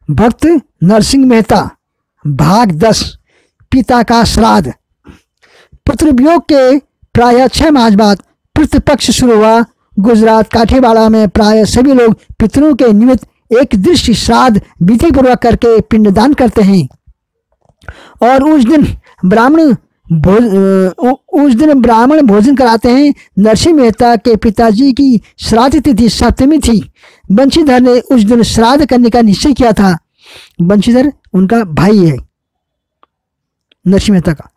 भक्त नरसिंह मेहता। भाग 10। पिता का श्राद्ध। पुत्र वियोग के प्राय 6 माह बाद पितृपक्ष शुरू हुआ। गुजरात काठीवाड़ा में प्राय सभी लोग पितरों के निमित्त एक दृष्टि श्राद्ध विधि पूर्वक करके पिंडदान करते हैं और उस दिन ब्राह्मण भोजन कराते हैं। नरसिंह मेहता के पिताजी की श्राद्ध तिथि सप्तमी थी। बंशीधर ने उस दिन श्राद्ध करने का निश्चय किया था। बंशीधर उनका भाई है नरसिंह मेहता का।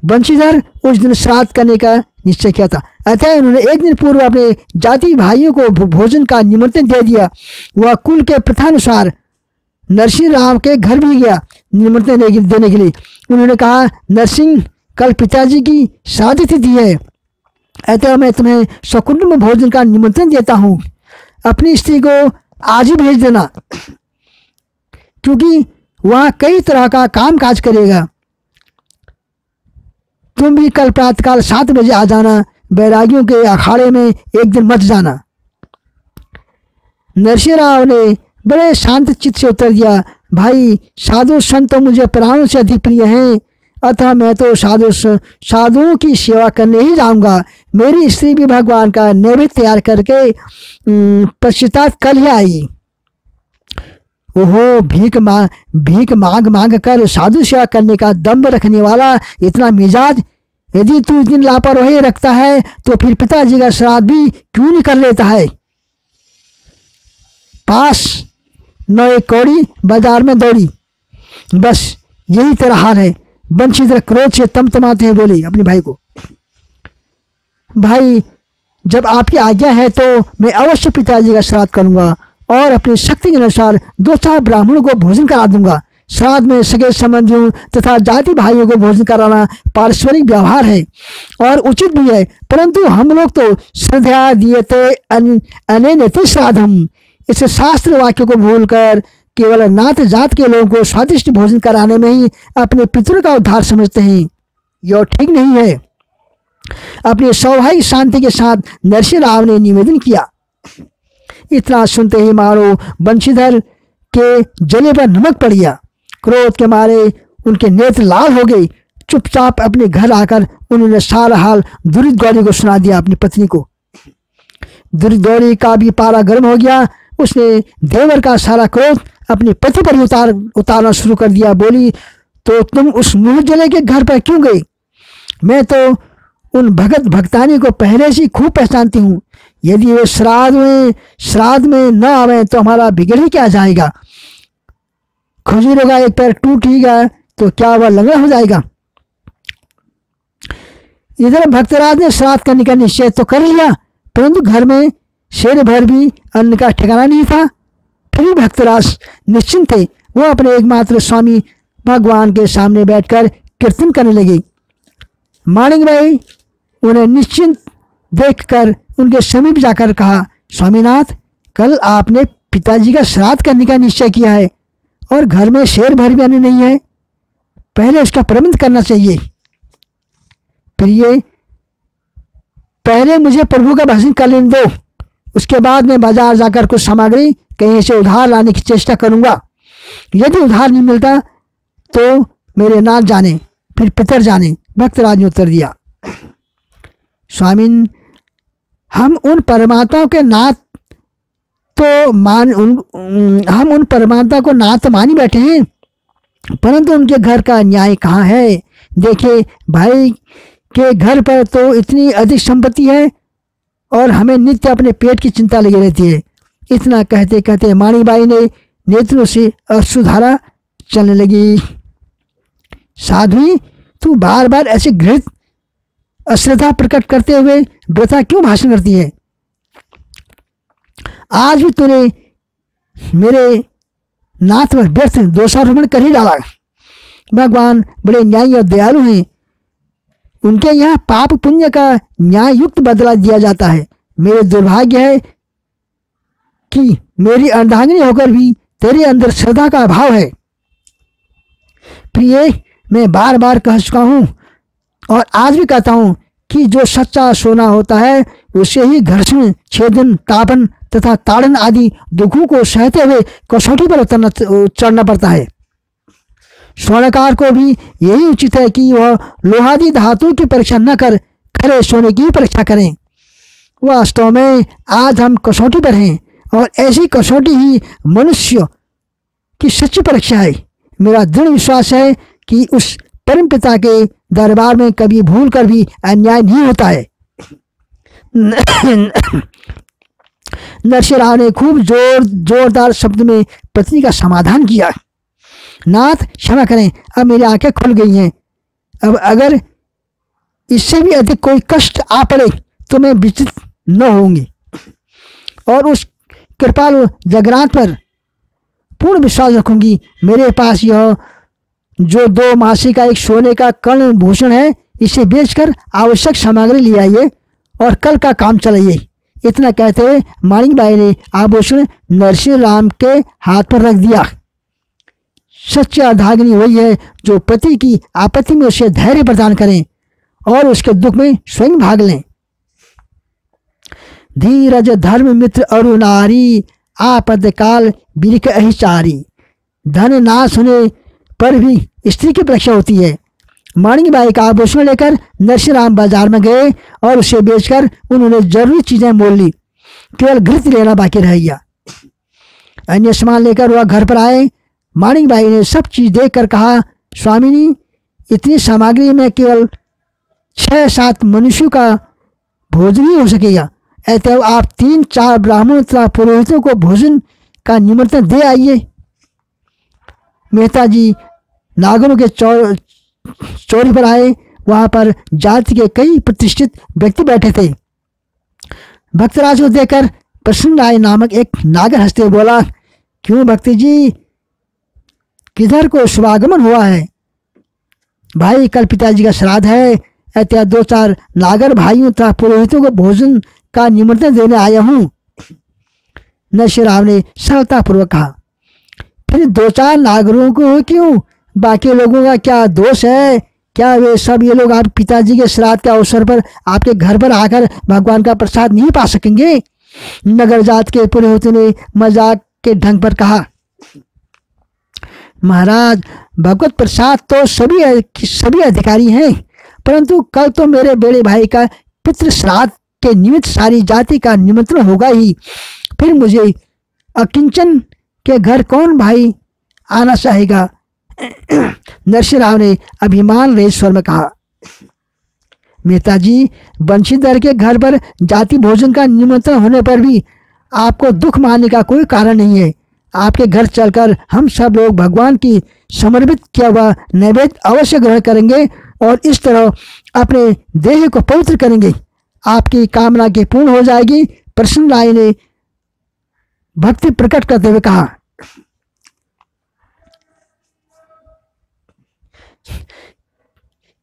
बंशीधर उस दिन श्राद्ध करने का निश्चय किया था, अतः उन्होंने एक दिन पूर्व अपने जाति भाइयों को भोजन का निमंत्रण दे दिया। वह कुल के प्रथानुसार नरसिंह राव के घर भी गया निमंत्रण देने के लिए। उन्होंने कहा, नरसिंह, कल पिताजी की श्राद्ध तिथि है, अतः मैं तुम्हें सकुटुंब भोजन का निमंत्रण देता हूँ। अपनी स्त्री को आज ही भेज देना, क्योंकि वह कई तरह का काम काज करेगा। तुम भी कल प्रातःकाल 7 बजे आ जाना। बैरागियों के अखाड़े में एक दिन मत जाना। नरसिंह राव ने बड़े शांत चित्त से उत्तर दिया, भाई, साधु संत तो मुझे प्राणों से अधिक प्रिय हैं, अतः मैं तो साधुओं की सेवा करने ही जाऊंगा। मेरी स्त्री भी भगवान का नैवेद्य तैयार करके पश्चात कल ही आई। ओहो, भीख मांग कर साधु सेवा करने का दम्भ रखने वाला इतना मिजाज, यदि तू इतनी लापरवाही रखता है तो फिर पिताजी का श्राद्ध भी क्यों नहीं कर लेता है। पास न एक कौड़ी, बाजार में दौड़ी, बस यही तेरा हाल है। बंशीधर क्रोध से तमतमाते हुए बोले अपने भाई को, भाई, जब आपकी आज्ञा है तो मैं अवश्य पिताजी का श्राद्ध करूंगा और अपनी शक्ति के अनुसार 2-4 ब्राह्मणों को भोजन करा दूंगा। श्राद्ध में सगे संबंधियों तथा जाति भाइयों को भोजन कराना पारस्परिक व्यवहार है और उचित भी है, परंतु हम लोग तो श्रद्धा दियते अनेनेति श्राद्धम, इस शास्त्र वाक्य को भूलकर केवल नाथ जात के लोगों को स्वादिष्ट भोजन कराने में ही अपने पितरों का उद्धार समझते हैं। यह ठीक नहीं है। अपनी स्वाभाविक शांति के साथ नरसिंह राव ने निवेदन किया। इतना सुनते ही मारो बंशीधर के जले पर नमक पड़ गया। क्रोध के मारे उनके नेत्र लाल हो गए। चुपचाप अपने घर आकर उन्होंने सारा हाल दुरित गौरी को सुना दिया, अपनी पत्नी को। दुरित गौरी का भी पारा गर्म हो गया। उसने देवर का सारा क्रोध अपने पति पर उतारना शुरू कर दिया। बोली, तो तुम उस मुंह जले के घर पर क्यों गई? मैं तो उन भक्तानी को पहले से खूब पहचानती हूँ। यदि वे श्राद्ध में न आवे तो हमारा बिगड़ ही क्या जाएगा। खजूरों का एक पैर टूट ही गया तो क्या वह लंगड़ा हो जाएगा। इधर भक्तराज ने श्राद्ध करने का निश्चय तो कर लिया, परंतु घर में शेर भर भी अन्न का ठिकाना नहीं था। फिर भी भक्तराज निश्चिंत थे। वो अपने एकमात्र स्वामी भगवान के सामने बैठकर कीर्तन करने लगे। माणिक भाई उन्हें निश्चिंत देखकर उनके समीप जाकर कहा, स्वामीनाथ, कल आपने पिताजी का श्राद्ध करने का निश्चय किया है और घर में शेर भर भी अन्न नहीं है। पहले उसका प्रबंध करना चाहिए। पहले मुझे प्रभु का भजन कर लेने दो, उसके बाद मैं बाजार जाकर कुछ सामग्री कहीं से उधार लाने की चेष्टा करूंगा। यदि उधार नहीं मिलता तो मेरे नाथ जाने, फिर पितर जाने। भक्तराज ने उत्तर दिया, स्वामीन, हम उन परमात्मा के नाथ को नाथ मानी बैठे हैं, परंतु उनके घर का न्याय कहाँ है। देखिए, भाई के घर पर तो इतनी अधिक संपत्ति है और हमें नित्य अपने पेट की चिंता लगी रहती है। इतना कहते कहते माणिकबाई ने नेत्रों से अश्रुधारा चलने लगी। साध्वी, तू बार बार ऐसे घृत अश्रद्धा प्रकट करते हुए व्यथा क्यों भाषण करती है? आज भी तूने मेरे नाथ पर व्यर्थ दोषारोपण कर ही डाला। भगवान बड़े न्यायी और दयालु हैं। उनके यहाँ पाप पुण्य का न्याय युक्त बदला दिया जाता है। मेरे दुर्भाग्य है कि मेरी अर्धांगिनी होकर भी तेरे अंदर श्रद्धा का अभाव है। प्रिय, मैं बार बार कह चुका हूँ और आज भी कहता हूँ कि जो सच्चा सोना होता है उसे ही घर्षण, छेदन, तापन तथा ताड़न आदि दुखों को सहते हुए कसौटी पर चढ़ना पड़ता है। स्वर्णकार को भी यही उचित है कि वह लोहादी धातु की परीक्षा न कर खरे सोने की परीक्षा करें। वास्तव में आज हम कसौटी पर हैं और ऐसी कसौटी ही मनुष्य की सच्ची परीक्षा है। मेरा दृढ़ विश्वास है कि उस परम पिता के दरबार में कभी भूल कर भी अन्याय नहीं होता है। नरसिंह ने खूब जोरदार शब्द में पत्नी का समाधान किया। नाथ क्षमा करें, अब मेरी आंखें खुल गई हैं। अब अगर इससे भी अधिक कोई कष्ट आ पड़े तो मैं विचलित न होंगी और उस कृपालु जगन्नाथ पर पूर्ण विश्वास रखूंगी। मेरे पास यह जो 2 मासी का एक सोने का कर्ण भूषण है, इसे बेचकर आवश्यक सामग्री ले आइए और कल का काम चलाइए। इतना कहते हुए माणिकबाई ने आभूषण नरसिंह राम के हाथ पर रख दिया। सच्ची अर्धांगिनी वही है जो पति की आपत्ति में उसे धैर्य प्रदान करें और उसके दुख में स्वयं भाग लें। धीरज धर्म मित्र अरु नारी, आपद काल बिरिक अहिचारी। धन नाश होने पर भी स्त्री की परीक्षा होती है। माणिकबाई का आभूषण लेकर नरसिंह राम बाजार में गए और उसे बेचकर उन्होंने जरूरी चीजें मोल ली। केवल घृत लेना बाकी रह गया। अन्य सामान लेकर वह घर पर आए। माणिकबाई ने सब चीज देखकर कहा, स्वामिनी, इतनी सामग्री में केवल 6-7 मनुष्यों का भोजन ही हो सकेगा। अतः आप 3-4 ब्राह्मणों तथा पुरोहितों को भोजन का निमंत्रण दे आइए। मेहता जी नागरों के चौरी पर आए। वहां पर जाति के कई प्रतिष्ठित व्यक्ति बैठे थे। भक्तराज को देखकर प्रसन्न राय नामक एक नागर हंसते हुए बोला, क्यों भक्ति जी, किधर को शुभागमन हुआ है? भाई, कल पिताजी का श्राद्ध है। अतः 2-4 नागर भाइयों तथा पुरोहितों को भोजन का निमंत्रण देने आया हूँ। नरसिंह राव ने सरलतापूर्वक कहा। फिर 2-4 नागरों को क्यों? बाकी लोगों का क्या दोष है? क्या वे सब ये लोग आप पिताजी के श्राद्ध के अवसर पर आपके घर पर आकर भगवान का प्रसाद नहीं पा सकेंगे? नगर जात के पुरोहितों ने मजाक के ढंग पर कहा। महाराज, भगवत प्रसाद तो सभी अधिकारी हैं, परंतु कल तो मेरे बड़े भाई का पितृ श्राद्ध के निमित्त सारी जाति का निमंत्रण होगा ही। फिर मुझे अकिंचन के घर कौन भाई आना चाहेगा? नरसिंह राव ने अभिमान रहित स्वर में कहा। मेहता जी, बंशीधर के घर पर जाति भोजन का निमंत्रण होने पर भी आपको दुख मानने का कोई कारण नहीं है। आपके घर चलकर हम सब लोग भगवान की समर्पित किया हुआ नैवेद्य अवश्य ग्रहण करेंगे और इस तरह अपने देह को पवित्र करेंगे। आपकी कामना की पूर्ण हो जाएगी। प्रसन्न राय ने भक्ति प्रकट करते हुए कहा।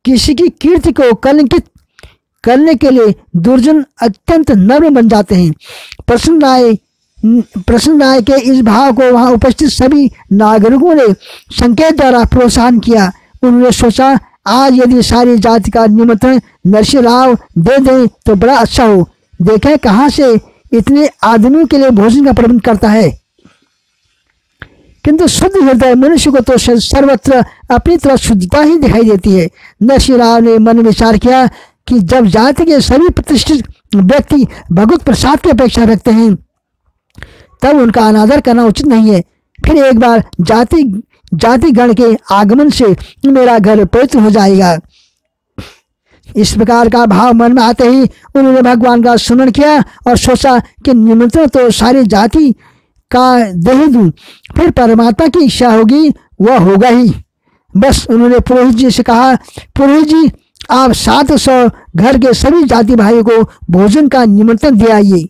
किसी की कीर्ति को कलंकित करने के लिए दुर्जन अत्यंत नम्र बन जाते हैं। प्रसन्न राय के इस भाव को वहां उपस्थित सभी नागरिकों ने संकेत द्वारा प्रोत्साहन किया। उन्होंने सोचा, आज यदि सारी जाति का निमंत्रण नरसिंह राव दे दें तो बड़ा अच्छा हो। देखें कहाँ से इतने आदमियों के लिए भोजन का प्रबंध करता है। किंतु शुद्ध हृदय मनुष्य को तो सर्वत्र अपनी तरफ शुद्धता ही दिखाई देती है। नरसिंह राव ने मन में विचार किया कि जब जाति के सभी प्रतिष्ठित व्यक्ति भगवत प्रसाद की अपेक्षा रखते हैं, तब उनका अनादर करना उचित नहीं है। फिर एक बार जाति गण के आगमन से मेरा घर पवित्र हो जाएगा। इस प्रकार का भाव मन में आते ही उन्होंने भगवान का स्मरण किया और सोचा कि निमंत्रण तो सारी जाति का दे दूं, फिर परमात्मा की इच्छा होगी वह होगा ही। बस उन्होंने पुरोहित जी से कहा, पुरोहित जी, आप 700 घर के सभी जाति भाइयों को भोजन का निमंत्रण दे आइए।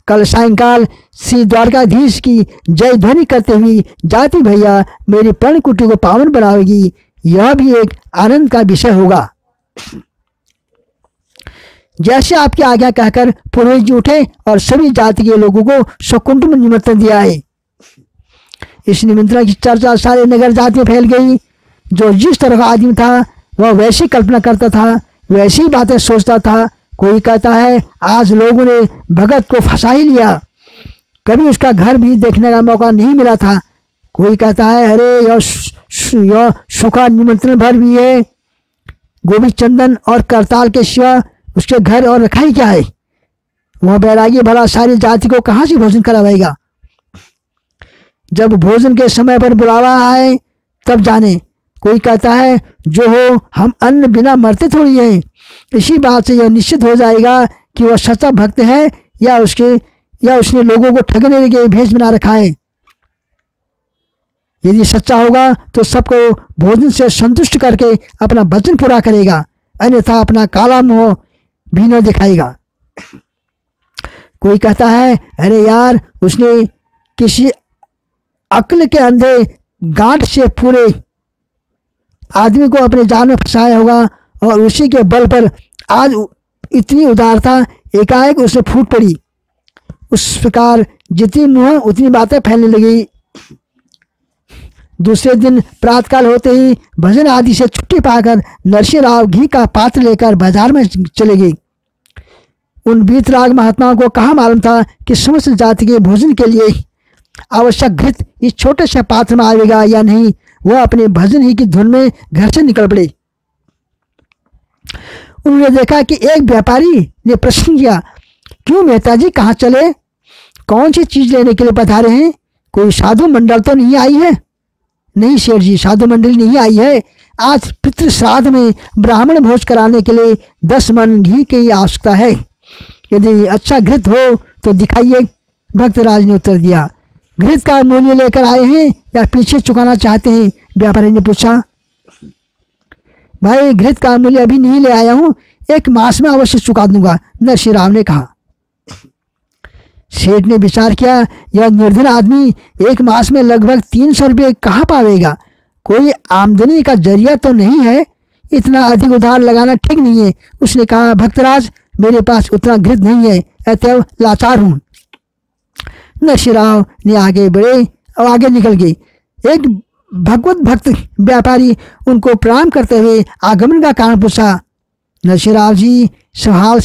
कल सायंकाल श्री द्वारकाधीश की जय ध्वनि करते हुए जाति भैया मेरी पर्णकुटी को पावन बनाएगी। यह भी एक आनंद का विषय होगा। जैसे आपकी आज्ञा कहकर पुरोहित जी उठे और सभी जाति के लोगों को सकुंठ में निमंत्रण दिया है। इस निमंत्रण की चर्चा सारे नगर जाति में फैल गई। जो जिस तरह का आदमी था वह वैसी कल्पना करता था, वैसी बातें सोचता था। कोई कहता है आज लोगों ने भगत को फंसा ही लिया, कभी उसका घर भी देखने का मौका नहीं मिला था। कोई कहता है अरे यह सूखा निमंत्रण भर भी है, गोभी चंदन और करताल के सिवा उसके घर और रखा ही क्या है। वह बैरागी भला सारी जाति को कहाँ से भोजन करावेगा। जब भोजन के समय पर बुलावा आए तब जाने। कोई कहता है जो हो हम अन्न बिना मरते थोड़ी हैं। इसी बात से यह निश्चित हो जाएगा कि वह सच्चा भक्त है या उसने लोगों को ठगने के भेष बना रखा है। यदि सच्चा होगा तो सबको भोजन से संतुष्ट करके अपना वचन पूरा करेगा, अन्यथा अपना काला मुंह भी न दिखाएगा। कोई कहता है अरे यार उसने किसी अक्ल के अंधे गांठ से पूरे आदमी को अपने जाल में फंसाया होगा और उसी के बल पर आज इतनी उदारता एकाएक उसे फूट पड़ी। उस प्रकार जितनी मुँह उतनी बातें फैलने लगी। दूसरे दिन प्रातःकाल होते ही भजन आदि से छुट्टी पाकर नरसिंहराव घी का पात्र लेकर बाजार में चले गए। उन वीतराग महात्माओं को कहाँ मालूम था कि समस्त जाति के भोजन के लिए आवश्यक घृत इस छोटे से पात्र में आएगा या नहीं। वह अपने भजन ही की धुन में घर से निकल पड़े। उन्होंने देखा कि एक व्यापारी ने प्रश्न किया, क्यों मेहता जी कहाँ चले, कौन सी चीज लेने के लिए पधारे हैं? कोई साधु मंडल तो नहीं आई है? नहीं सेठ जी, साधु मंडली नहीं आई है। आज पितृ श्राद्ध में ब्राह्मण भोज कराने के लिए 10 मन घी की आवश्यकता है। यदि अच्छा घृत हो तो दिखाइए। भक्तराज ने उत्तर दिया, घृत का मूल्य लेकर आए हैं या पीछे चुकाना चाहते हैं? व्यापारी ने पूछा। भाई घृत का मूल्य अभी नहीं ले आया हूँ, 1 मास में अवश्य चुका दूंगा, नरसिंहराव ने कहा। सेठ ने विचार किया, यह निर्धन आदमी 1 मास में लगभग 300 रुपये कहाँ पावेगा। कोई आमदनी का जरिया तो नहीं है, इतना अधिक उधार लगाना ठीक नहीं है। उसने कहा, भक्तराज मेरे पास उतना घृत नहीं है, अतएव लाचार हूँ। नरसिंहराव ने आगे बढ़े और आगे निकल गए। एक भगवत भक्त व्यापारी उनको प्रणाम करते हुए आगमन का कारण पूछा। नरसिंहराव जी सहाल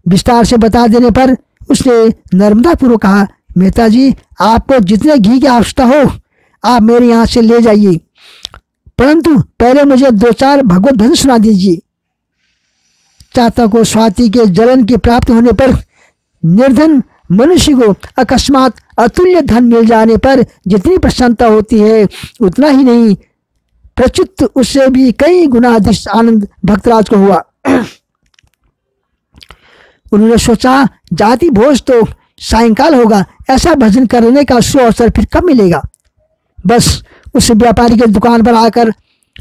विस्तार से बता देने पर उसने नर्मदा पूर्वक कहा, मेहता जी आपको जितने घी की आवश्यकता हो आप मेरे यहाँ से ले जाइए, परंतु पहले मुझे 2-4 भगवत भजन सुना दीजिए। चाचा को स्वाति के जलन की प्राप्ति होने पर निर्धन मनुष्य को अकस्मात अतुल्य धन मिल जाने पर जितनी प्रसन्नता होती है उतना ही नहीं, प्रच्युत उससे भी कई गुना अधिक आनंद भक्तराज को हुआ। उन्होंने सोचा जाति भोज तो सायंकाल होगा, ऐसा भजन करने का सुअवसर फिर कब मिलेगा। बस उस व्यापारी के दुकान पर आकर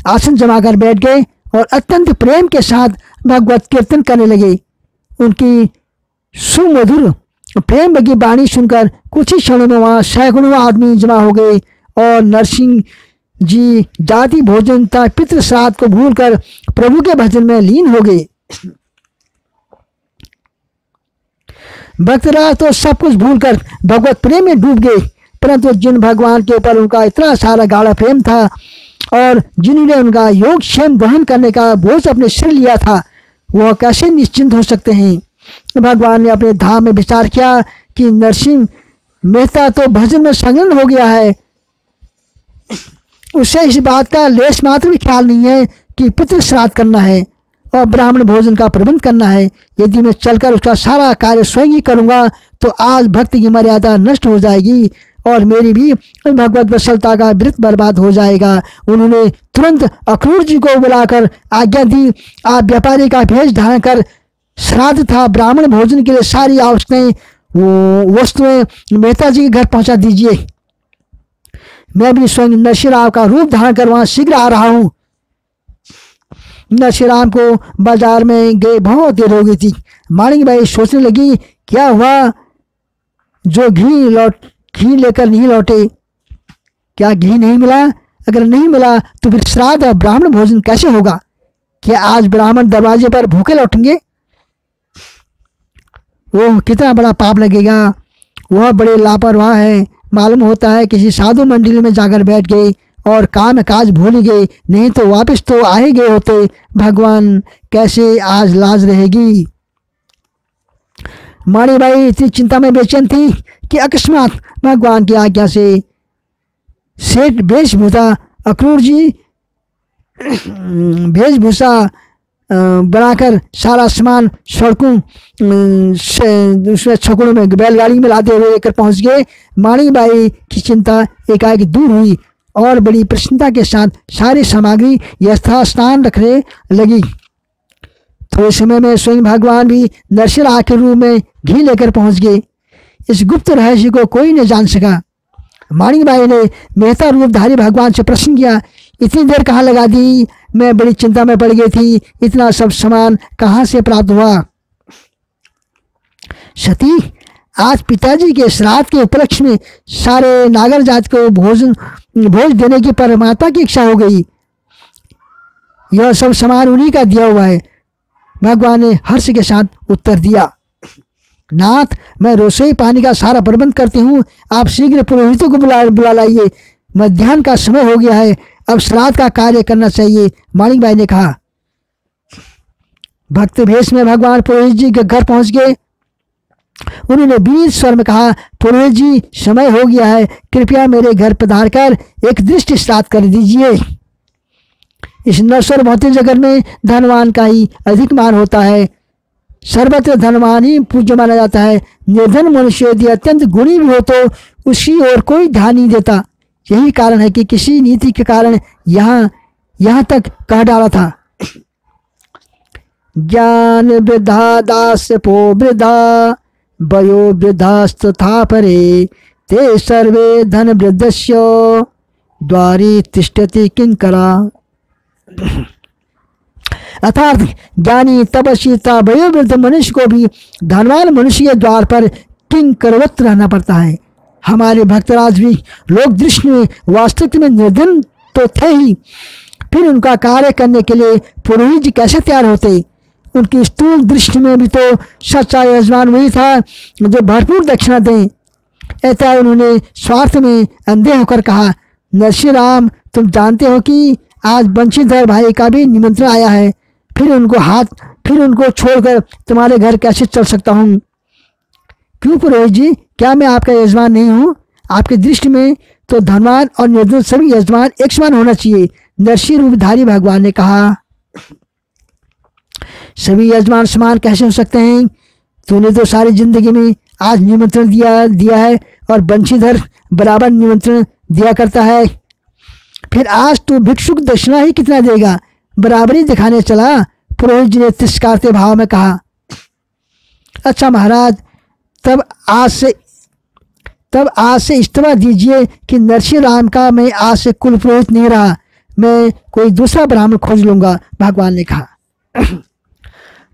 आसन जमाकर बैठ गए और अत्यंत प्रेम के साथ भगवत कीर्तन करने लगे। उनकी सुमधुर प्रेम की वाणी सुनकर कुछ ही क्षणों में वहाँ सैकड़ों आदमी जमा हो गए और नरसिंह जी जाति भोजन तथा पितृ श्राद्ध को भूलकर प्रभु के भजन में लीन हो गए। भक्तराज तो सब कुछ भूलकर भगवत प्रेम में डूब गए, परंतु जिन भगवान के ऊपर उनका इतना सारा गाढ़ा प्रेम था और जिन्होंने उनका योग क्षेम दहन करने का बोझ अपने सिर लिया था, वह कैसे निश्चिंत हो सकते हैं। भगवान ने अपने धाम में विचार किया कि नरसिंह मेहता तो भजन में संलग्न हो गया है, उसे इस बात का लेश मात्र भी ख्याल नहीं है कि पितृ श्राद्ध करना है और ब्राह्मण भोजन का प्रबंध करना है। यदि मैं चलकर उसका सारा कार्य स्वयं ही करूंगा तो आज भक्ति की मर्यादा नष्ट हो जाएगी और मेरी भी भगवत वत्सलता का वृत्त बर्बाद हो जाएगा। उन्होंने तुरंत अक्रूर जी को बुलाकर आज्ञा दी, आप व्यापारी का भेष धारण कर श्राद्ध था ब्राह्मण भोजन के लिए सारी आवश्यक वस्तुएं मेहता जी के घर पहुंचा दीजिए। मैं भी स्वयं नरसिंहराव का रूप धारण कर वहां शीघ्र आ रहा हूं। नरसिंहराव को बाजार में गए बहुत देर हो गई थी। माणिक बाई सोचने लगी, क्या हुआ जो घी लेकर नहीं लौटे, क्या घी नहीं मिला? अगर नहीं मिला तो फिर श्राद्ध और ब्राह्मण भोजन कैसे होगा? क्या आज ब्राह्मण दरवाजे पर भूखे लौटेंगे? वो कितना बड़ा पाप लगेगा। वह बड़े लापरवाह है, मालूम होता है किसी साधु मंडली में जाकर बैठ गए और काम काज भूल गए, नहीं तो वापस तो आ ही गए होते। भगवान कैसे आज लाज रहेगी। माणीबाई इतनी चिंता में बेचैन थी कि अकस्मात भगवान की आज्ञा से सेठ वेशभूषा अक्रूर जी वेशभूषा बनाकर सारा सामान सड़कों उसमें छकड़ों में बैलगाड़ी में लाते हुए लेकर पहुंच गए। माणीबाई की चिंता एकाएक दूर हुई और बड़ी प्रसन्नता के साथ सारी सामग्री यथास्थान रखने लगी। थोड़े समय में स्वयं भगवान भी नरसिंह के रूप में घी लेकर पहुंच गए। इस गुप्त रहस्य को कोई न जान सका। माणीबाई ने मेहता रूपधारी भगवान से प्रश्न किया, इतनी देर कहाँ लगा दी? मैं बड़ी चिंता में पड़ गई थी, इतना सब सामान कहाँ से प्राप्त हुआ? सती, आज पिताजी के श्राद्ध के उपलक्ष्य में सारे नागर जात को भोज देने की परमात्मा की इच्छा हो गई। यह सब सामान उन्हीं का दिया हुआ है। भगवान ने हर्ष के साथ उत्तर दिया, नाथ, मैं रसोई पानी का सारा प्रबंध करती हूँ, आप शीघ्र पुरोहितों को बुला लाइए। मध्याह्न का समय हो गया है, अब श्राद्ध का कार्य करना चाहिए। माणिकबाई ने कहा। भक्त भेष में भगवान पुरोहित जी के घर पहुंच गए। उन्होंने बीज स्वर में कहा, पुरोहित जी, समय हो गया है, कृपया मेरे घर पधार कर एक दृष्टि श्राद्ध कर दीजिए। इस नश्वर भौतिक जगत में धनवान का ही अधिक मान होता है। सर्वत्र धनवान ही पूज्य माना जाता है। निर्धन मनुष्य यदि अत्यंत गुणी भी हो तो उसकी ओर कोई ध्यान नहीं देता। यही कारण है कि किसी नीति के कारण यहाँ तक कह डाला था, ज्ञान वृद्धा दास पो वृद्धा वयो वृद्धास्तथा परे ते सर्वे धन वृद्धस्य द्वारी तिष्ठति किंकरा। अर्थात ज्ञानी तपस्वी तथा वयोवृद्ध मनुष्य को भी धनवान मनुष्य के द्वार पर किंकरवत रहना पड़ता है। हमारे भक्तराज भी लोक दृष्टि में वास्तविक में निर्धन तो थे ही, फिर उनका कार्य करने के लिए पुरोहित जी कैसे तैयार होते? उनकी स्थूल दृष्टि में भी तो सच्चा यजमान वही था जो भरपूर दक्षिणा दें। ऐसा उन्होंने स्वार्थ में अंधे होकर कहा, नरसिंह राम, तुम जानते हो कि आज बंशीधर भाई का भी निमंत्रण आया है, फिर उनको छोड़कर तुम्हारे घर कैसे चल सकता हूँ? क्यों पुरोहित जी, क्या मैं आपका यजमान नहीं हूँ? आपकी दृष्टि में तो धनवान और निर्धन सभी यजमान एक समान होना चाहिए। नरसिंह रूपधारी भगवान ने कहा, सभी यजमान समान कैसे हो सकते हैं? तूने तो सारी जिंदगी में आज निमंत्रण दिया है और बंशीधर बराबर निमंत्रण दिया करता है, फिर आज तू भिक्षुक दक्षिणा ही कितना देगा? बराबरी दिखाने चला। पुरोहित जी ने तिरस्कारते भाव में कहा, अच्छा महाराज, तब आज से इस्तीफा दीजिए कि नरसिंह राम का मैं आज से कुल पुरोहित नहीं रहा, मैं कोई दूसरा ब्राह्मण खोज लूंगा, भगवान ने कहा।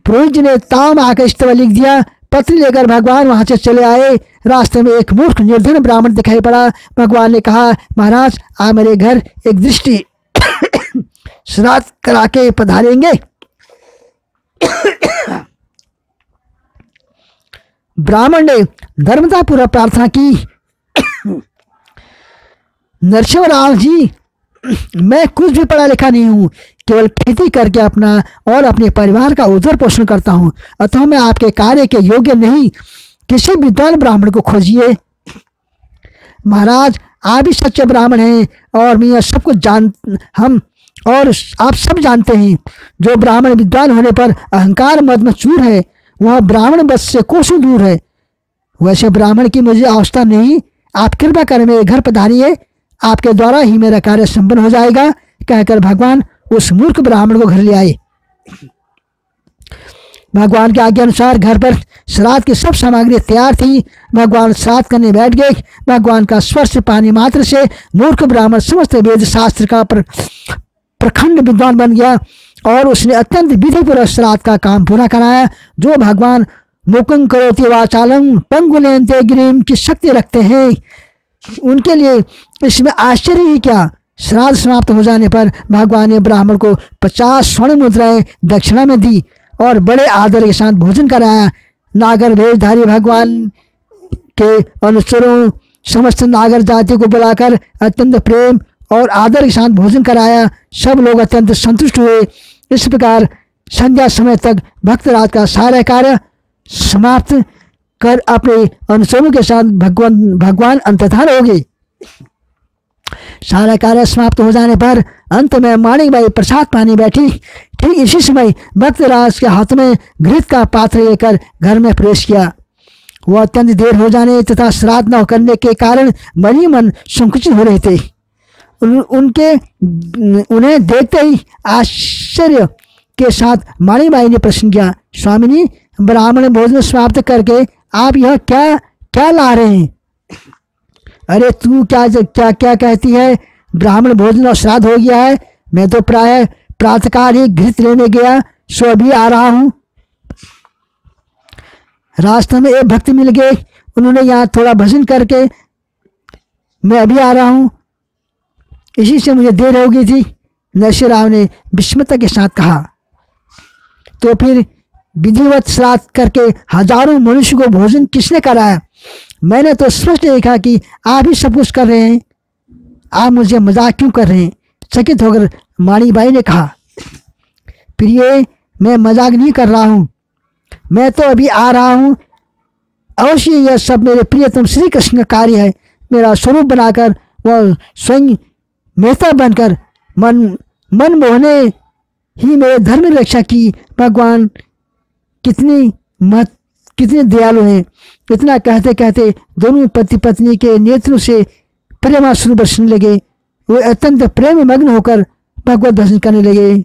पुरोहित जी ने ताम आकर इस्तीफा लिख दिया। पत्र लेकर भगवान वहां से चले आए। रास्ते में एक मूर्ख निर्धन ब्राह्मण दिखाई पड़ा। भगवान ने कहा, महाराज, आप मेरे घर एक दृष्टि श्राद्ध करा के पधारेंगे? ब्राह्मण ने धर्मतापूर्वक प्रार्थना की, नरसिंहराव जी, मैं कुछ भी पढ़ा लिखा नहीं हूँ, केवल खेती करके अपना और अपने परिवार का उदर पोषण करता हूँ, अतः मैं आपके कार्य के योग्य नहीं। किसी विद्वान ब्राह्मण को खोजिए। महाराज, आप भी सच्चे ब्राह्मण हैं और मैं आप सब जानते हैं, जो ब्राह्मण विद्वान होने पर अहंकार मद में चूर है, वह ब्राह्मण बस से कोसों दूर है। वैसे ब्राह्मण की मुझे आवश्यकता नहीं। आप कृपा कर मेरे घर पधारिए, आपके द्वारा ही मेरा कार्य संपन्न हो जाएगा। कहकर भगवान उस मूर्ख ब्राह्मण को घर ले आए। भगवान के आज्ञा अनुसार घर पर श्राद्ध की सब सामग्री तैयार थी। भगवान श्राद्ध करने बैठ गए। भगवान का स्पर्श पानी मात्र से मूर्ख ब्राह्मण समस्त वेद शास्त्र का प्रखंड विद्वान बन गया और उसने अत्यंत विधिपूर्वक श्राद्ध का काम पूरा कराया। जो भगवान मुकुं करोति वाचालं पंगुलेन्ते गिरिं की शक्ति रखते हैं, उनके लिए इसमें आश्चर्य ही क्या। श्राद्ध समाप्त हो जाने पर भगवान ने ब्राह्मण को 50 स्वर्ण मुद्राएं दक्षिणा में दी और बड़े आदर के साथ भोजन कराया। नागर वेशधारी भगवान के अनुचरों समस्त नागर जाति को बुलाकर अत्यंत प्रेम और आदर के साथ भोजन कराया। सब लोग अत्यंत संतुष्ट हुए। इस प्रकार संध्या समय तक भक्तराज का सारा कार्य समाप्त कर अपने अनुसरों के साथ भगवान अंतर्धान होगी। सारा कार्य समाप्त हो जाने पर अंत में माणिकबाई प्रसाद पानी बैठी। ठीक इसी समय भक्तराज के हाथ में घृत का पात्र लेकर घर में प्रवेश किया। वह अत्यंत देर हो जाने तथा श्राद्ध न करने के कारण मन ही मन संकुचित हो रहे थे। उन्हें देखते ही आश्चर्य के साथ माणिकबाई ने प्रश्न किया, स्वामिनी, ब्राह्मण भोजन समाप्त करके आप यह क्या क्या ला रहे हैं? अरे तू क्या क्या क्या कहती है? ब्राह्मण भोजन और श्राद्ध हो गया है। मैं तो प्राय प्रातःकाल ही घृत लेने गया, सो अभी आ रहा हूँ। रास्ते में एक भक्त मिल गए, उन्होंने यहाँ थोड़ा भजन करके मैं अभी आ रहा हूँ, इसी से मुझे देर हो गई थी। नरसिंह ने विस्मयता के साथ कहा। तो फिर विधिवत श्राद्ध करके हजारों मनुष्य को भोजन किसने कराया? मैंने तो स्पष्ट देखा कि आप ही सब कुछ कर रहे हैं। आप मुझे मजाक क्यों कर रहे हैं? चकित होकर माणिकबाई ने कहा, प्रिय, मैं मजाक नहीं कर रहा हूँ, मैं तो अभी आ रहा हूँ। अवश्य यह सब मेरे प्रियतम श्री कृष्ण का कार्य है। मेरा स्वरूप बनाकर वह स्वयं मेहता बनकर मन मोहने ही मेरे धर्म की रक्षा की। भगवान कितने दयालु हैं। इतना कहते कहते दोनों पति पत्नी के नेत्रों से प्रेमाश्रु बरसने लगे। वे अत्यंत प्रेम मग्न होकर भगवत दर्शन करने लगे।